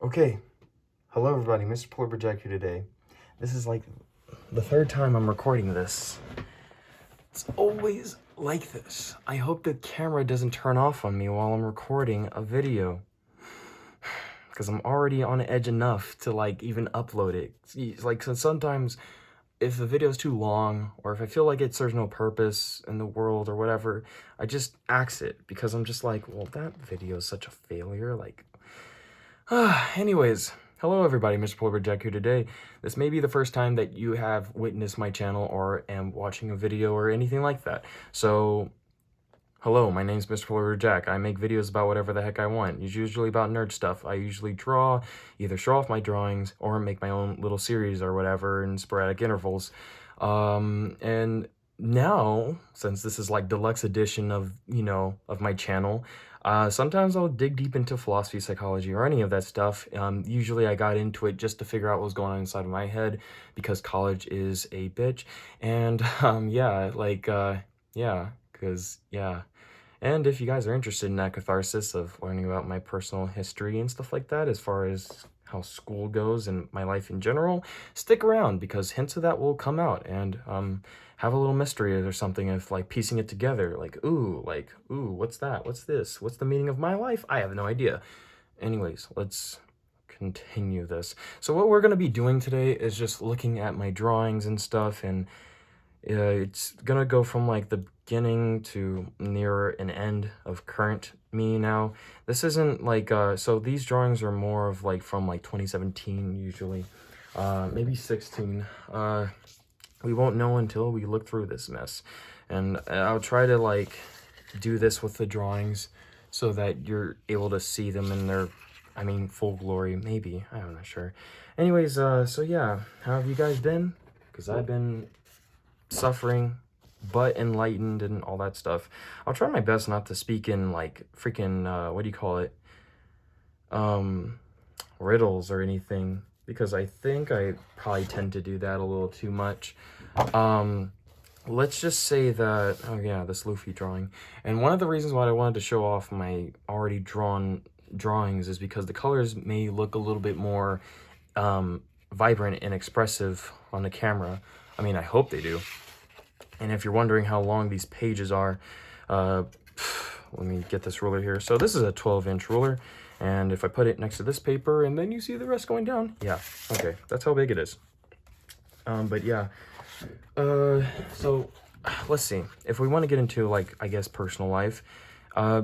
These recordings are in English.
Okay, hello everybody, MrPolarbearjack here today. This is like the third time I'm recording this. It's always like this. I hope the camera doesn't turn off on me while I'm recording a video. Because I'm already on edge enough to like even upload it. Like, so sometimes if the video's too long, or if I feel like it serves no purpose in the world or whatever, I just axe it. Because I'm just like, well, that video is such a failure, like... Anyways, hello everybody, MrPolarbearjack here today. This may be the first time that you have witnessed my channel or am watching a video or anything like that. So, hello, my name's MrPolarbearjack. I make videos about whatever the heck I want. It's usually about nerd stuff. I usually draw, either show off my drawings or make my own little series or whatever in sporadic intervals. And now, since this is like deluxe edition of, of my channel, sometimes I'll dig deep into philosophy, psychology, or any of that stuff. Usually I got into it just to figure out what was going on inside of my head because college is a bitch. And, yeah. And if you guys are interested in that catharsis of learning about my personal history and stuff like that, as far as how school goes and my life in general, stick around because hints of that will come out and have a little mystery or something of like piecing it together. Like, ooh, what's that? What's this? What's the meaning of my life? I have no idea. Anyways, let's continue this. So what we're going to be doing today is just looking at my drawings and stuff, and it's gonna go from like the beginning to near an end of current me now. This isn't like, so these drawings are more of like from like 2017 usually, maybe 16. We won't know until we look through this mess. And I'll try to like do this with the drawings so that you're able to see them in their, full glory, maybe. I'm not sure. Anyways, so yeah, how have you guys been? Because I've been suffering but enlightened and all that stuff. I'll try my best not to speak in like freaking riddles or anything, because I think I probably tend to do that a little too much. Let's just say that, oh yeah, this Luffy drawing, and one of the reasons why I wanted to show off my already drawn drawings is because the colors may look a little bit more vibrant and expressive on the camera. I hope they do. And if you're wondering how long these pages are, let me get this ruler here. So this is a 12-inch ruler, and if I put it next to this paper and then you see the rest going down, yeah, okay, that's how big it is. But yeah, so let's see. If we want to get into like, I guess, personal life, I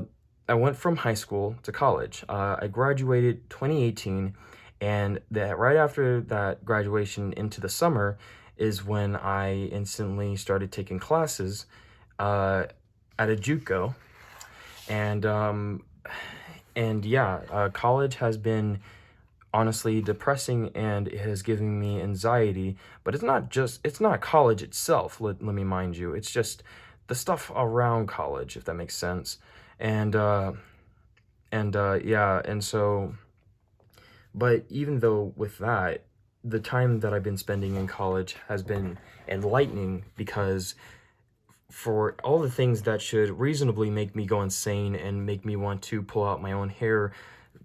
went from high school to college. I graduated 2018, and right after that graduation into the summer is when I instantly started taking classes at a JUCO. And yeah, college has been honestly depressing, and it has given me anxiety. But it's not college itself, let me mind you. It's just the stuff around college, if that makes sense. And yeah, and so, but even though with that, the time that I've been spending in college has been enlightening, because for all the things that should reasonably make me go insane and make me want to pull out my own hair,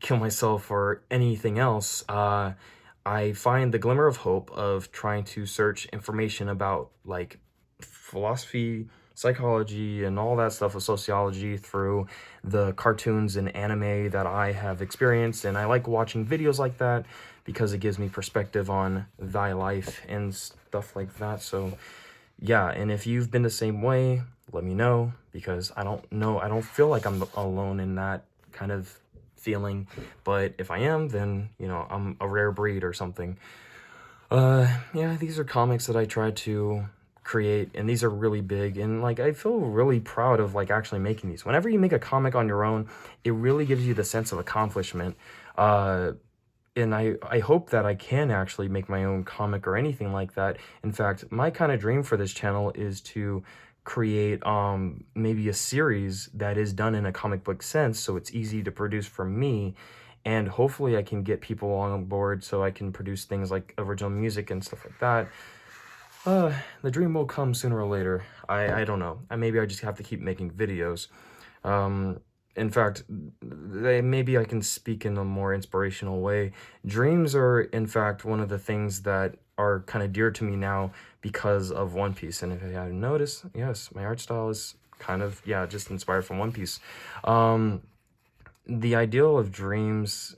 kill myself, or anything else, I find the glimmer of hope of trying to search information about like philosophy, psychology, and all that stuff of sociology through the cartoons and anime that I have experienced. And I like watching videos like that because it gives me perspective on thy life and stuff like that. So yeah, and if you've been the same way, let me know, because I don't feel like I'm alone in that kind of feeling. But if I am, then I'm a rare breed or something. Yeah, these are comics that I tried to create, and these are really big, and like I feel really proud of like actually making these. Whenever you make a comic on your own, it really gives you the sense of accomplishment. And I hope that I can actually make my own comic or anything like that. In fact, my kind of dream for this channel is to create maybe a series that is done in a comic book sense, so it's easy to produce for me, and hopefully I can get people on board so I can produce things like original music and stuff like that. The dream will come sooner or later. I don't know. Maybe I just have to keep making videos. in fact, maybe I can speak in a more inspirational way. Dreams are, in fact, one of the things that are kind of dear to me now because of One Piece. And if you haven't noticed, yes, my art style is kind of, yeah, just inspired from One Piece. Um, the ideal of dreams,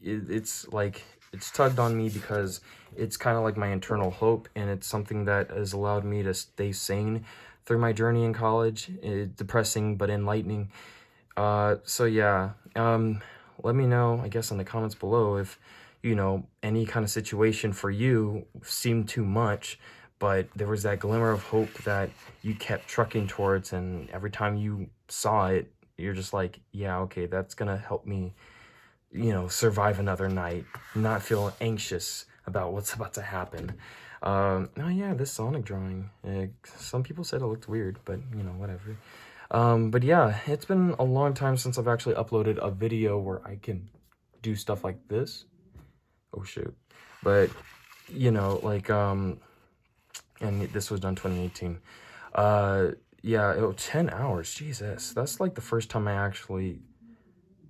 it's like, it's tugged on me because it's kind of like my internal hope, and it's something that has allowed me to stay sane through my journey in college. Depressing but enlightening. So yeah, let me know, I guess, in the comments below if, any kind of situation for you seemed too much, but there was that glimmer of hope that you kept trucking towards, and every time you saw it, you're just like, yeah, okay, that's gonna help me, survive another night, not feel anxious about what's about to happen. Oh yeah, this Sonic drawing. Some people said it looked weird, but whatever. But yeah, it's been a long time since I've actually uploaded a video where I can do stuff like this. Oh shoot. But like and this was done 2018. Yeah, 10 hours. Jesus. That's like the first time I actually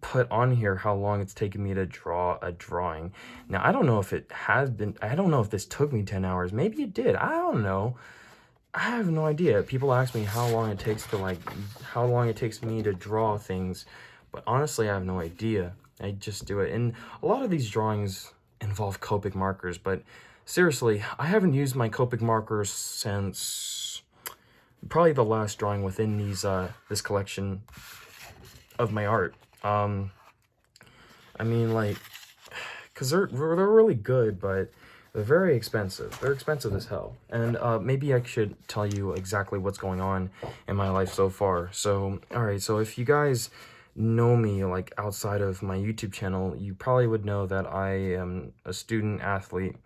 put on here how long it's taken me to draw a drawing. Now, I don't know if it has been, I don't know if this took me 10 hours. Maybe it did. I don't know. I have no idea. People ask me how long it takes to how long it takes me to draw things, but honestly, I have no idea. I just do it. And a lot of these drawings involve Copic markers, but seriously, I haven't used my Copic markers since probably the last drawing within this collection of my art. I mean, like, because they're really good, but they're very expensive. They're expensive as hell. And maybe I should tell you exactly what's going on in my life so far. So, all right, so if you guys know me, like, outside of my YouTube channel, you probably would know that I am a student athlete.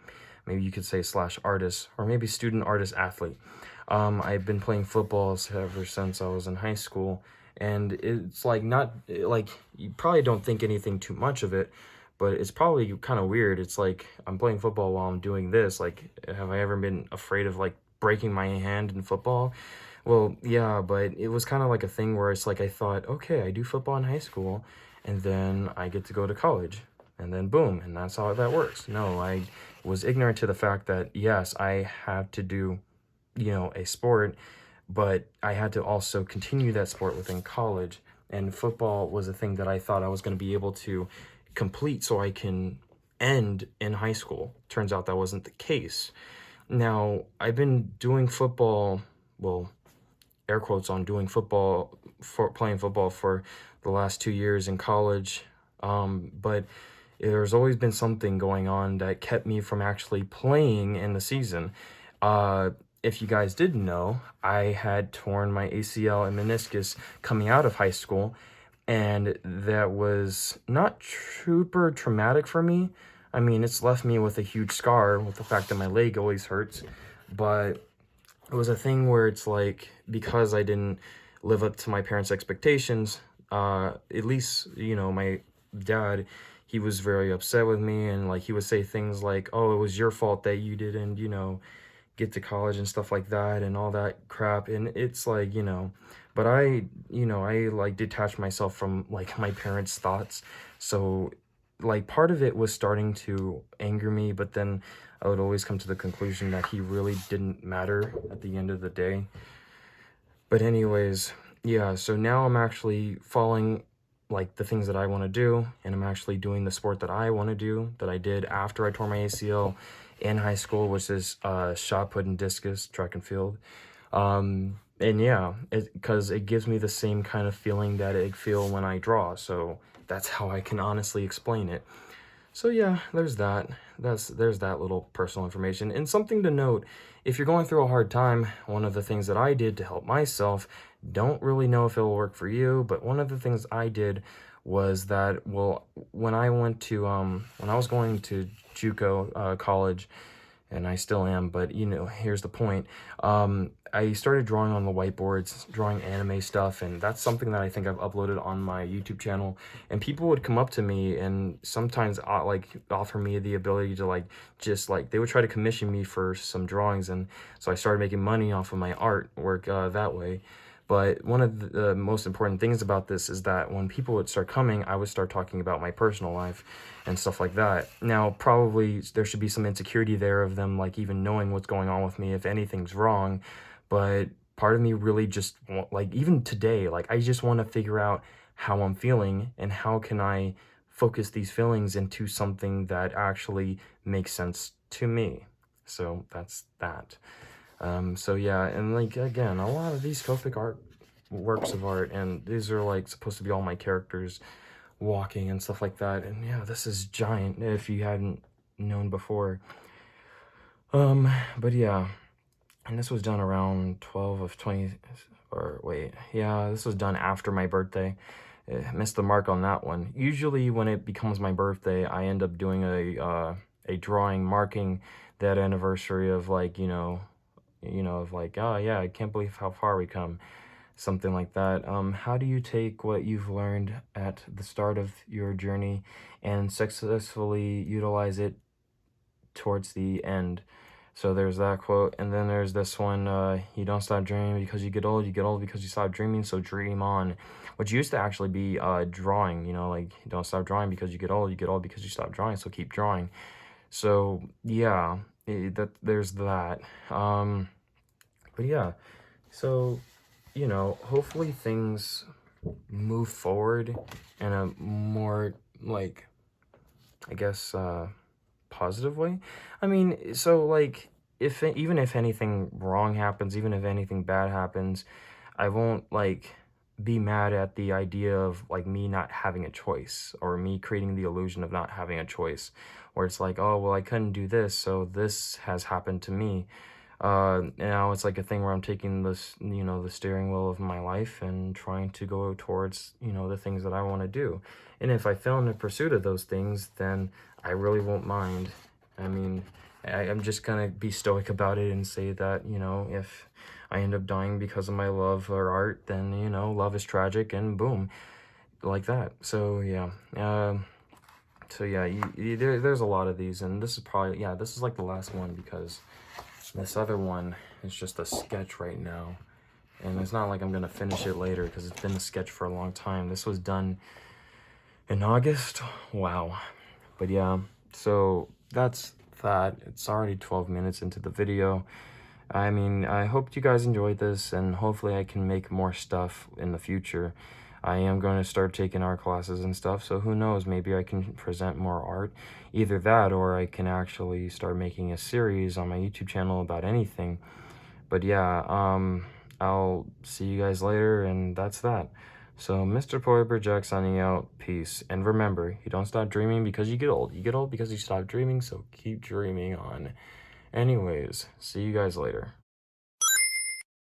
Maybe you could say slash artist, or maybe student artist athlete. I've been playing football ever since I was in high school, and it's like not like you probably don't think anything too much of it, but it's probably kind of weird. It's like I'm playing football while I'm doing this. Like, have I ever been afraid of like breaking my hand in football? Well, yeah, but it was kind of like a thing where it's like I thought, okay, I do football in high school, and then I get to go to college, and then boom, and that's how that works. No, I was ignorant to the fact that yes, I have to do, a sport, but I had to also continue that sport within college. And football was a thing that I thought I was going to be able to complete so I can end in high school. Turns out that wasn't the case. Now, I've been doing football, well, air quotes on doing football, for playing football for the last 2 years in college. But there's always been something going on that kept me from actually playing in the season. If you guys didn't know, I had torn my ACL and meniscus coming out of high school, and that was not super traumatic for me. I mean, it's left me with a huge scar with the fact that my leg always hurts, but it was a thing where it's like, because I didn't live up to my parents' expectations, at least, my dad, he was very upset with me, and like he would say things like, oh, it was your fault that you didn't, get to college and stuff like that and all that crap. And it's like, but I like detached myself from like my parents' thoughts. So like part of it was starting to anger me, but then I would always come to the conclusion that he really didn't matter at the end of the day. But anyways, yeah, so now I'm actually following like the things that I want to do, and I'm actually doing the sport that I want to do, that I did after I tore my ACL in high school, which is shot put and discus, track and field. And yeah, because it gives me the same kind of feeling that I feel when I draw, so that's how I can honestly explain it. So yeah, there's that. There's that little personal information. And something to note, if you're going through a hard time, one of the things that I did to help myself, don't really know if it'll work for you, but one of the things I did was that, well, when I went to when I was going to JUCO college, and I still am, but here's the point. I started drawing on the whiteboards, drawing anime stuff, and that's something that I think I've uploaded on my YouTube channel. And people would come up to me and sometimes like offer me the ability to they would try to commission me for some drawings, and so I started making money off of my artwork that way. But one of the most important things about this is that when people would start coming, I would start talking about my personal life and stuff like that. Now, probably there should be some insecurity there of them, like, even knowing what's going on with me if anything's wrong. But part of me really just, like, even today, like, I just want to figure out how I'm feeling and how can I focus these feelings into something that actually makes sense to me. So that's that. So yeah, and like again, a lot of these Copic art works of art, and these are like supposed to be all my characters walking and stuff like that. And yeah, this is giant if you hadn't known before. But yeah, and this was done around 12 of 20, or wait, yeah, this was done after my birthday. Missed the mark on that one. Usually when it becomes my birthday, I end up doing a drawing marking that anniversary of, like, of like, oh yeah, I can't believe how far we come, something like that. How do you take what you've learned at the start of your journey and successfully utilize it towards the end? So there's that quote, and then there's this one, you don't stop dreaming because you get old because you stop dreaming, so dream on. Which used to actually be drawing, like, you don't stop drawing because you get old because you stop drawing, so keep drawing. So yeah, there's that. But yeah, so, hopefully things move forward in a more, like, I guess, positive way. I mean, so, like, even if anything wrong happens, even if anything bad happens, I won't, like, be mad at the idea of, like, me not having a choice, or me creating the illusion of not having a choice, where it's like, oh, well, I couldn't do this, so this has happened to me. Now it's like a thing where I'm taking this, the steering wheel of my life and trying to go towards, the things that I want to do. And if I fail in the pursuit of those things, then I really won't mind. I mean, I'm just gonna be stoic about it and say that, if I end up dying because of my love for art, then, love is tragic, and boom, like that. So yeah, there's a lot of these, and this is probably, yeah, this is like the last one, because this other one is just a sketch right now. And it's not like I'm gonna finish it later because it's been a sketch for a long time. This was done in August. Wow. But yeah, so that's that. It's already 12 minutes into the video. I mean, I hope you guys enjoyed this, and hopefully I can make more stuff in the future. I am going to start taking art classes and stuff, so who knows, maybe I can present more art. Either that, or I can actually start making a series on my YouTube channel about anything. But yeah, I'll see you guys later, and that's that. So, MrPolarbearjack signing out. Peace. And remember, you don't stop dreaming because you get old. You get old because you stop dreaming, so keep dreaming on. Anyways, see you guys later.